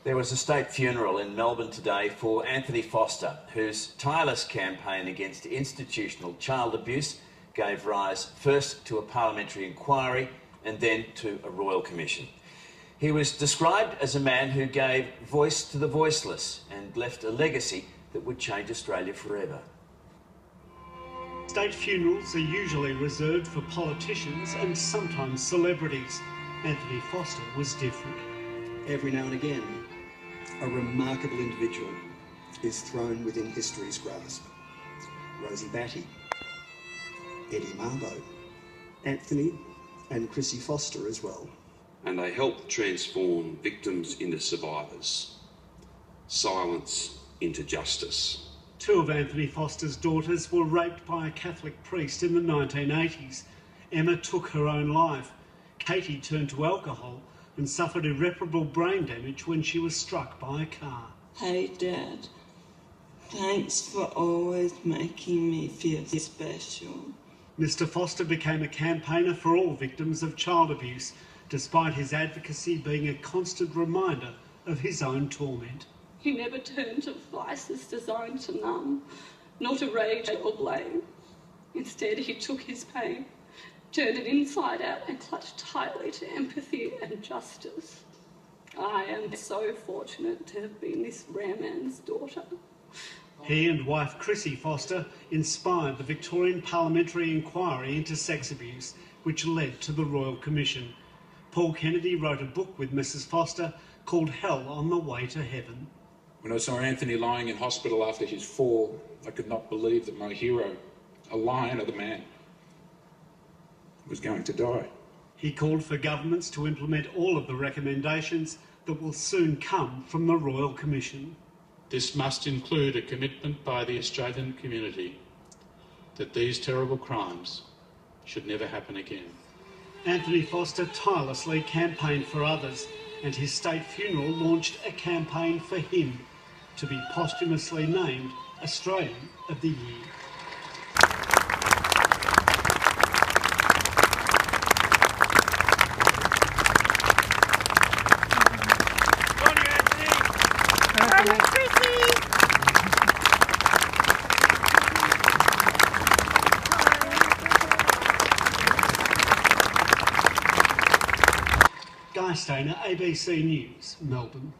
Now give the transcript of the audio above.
There was a state funeral in Melbourne today for Anthony Foster, whose tireless campaign against institutional child abuse gave rise first to a parliamentary inquiry and then to a royal commission. He was described as a man who gave voice to the voiceless and left a legacy that would change Australia forever. State funerals are usually reserved for politicians and sometimes celebrities. Anthony Foster was different. Every now and again, a remarkable individual is thrown within history's grasp. Rosie Batty, Eddie Mabo, Anthony and Chrissie Foster as well. And they help transform victims into survivors, silence into justice. Two of Anthony Foster's daughters were raped by a Catholic priest in the 1980s. Emma took her own life. Katie turned to alcohol and suffered irreparable brain damage when she was struck by a car. Hey Dad, thanks for always making me feel special. Mr Foster became a campaigner for all victims of child abuse, despite his advocacy being a constant reminder of his own torment. He never turned to vices designed to numb, nor to rage or blame. Instead, he took his pain, turned it inside out and clutched tightly to empathy and justice. I am so fortunate to have been this rare man's daughter. He and wife Chrissie Foster inspired the Victorian Parliamentary Inquiry into sex abuse, which led to the Royal Commission. Paul Kennedy wrote a book with Mrs Foster called Hell on the Way to Heaven. When I saw Anthony lying in hospital after his fall, I could not believe that my hero, a lion of the man, was going to die. He called for governments to implement all of the recommendations that will soon come from the Royal Commission. This must include a commitment by the Australian community that these terrible crimes should never happen again. Anthony Foster tirelessly campaigned for others, and his state funeral launched a campaign for him to be posthumously named Australian of the Year. Guy Stainer, ABC News, Melbourne.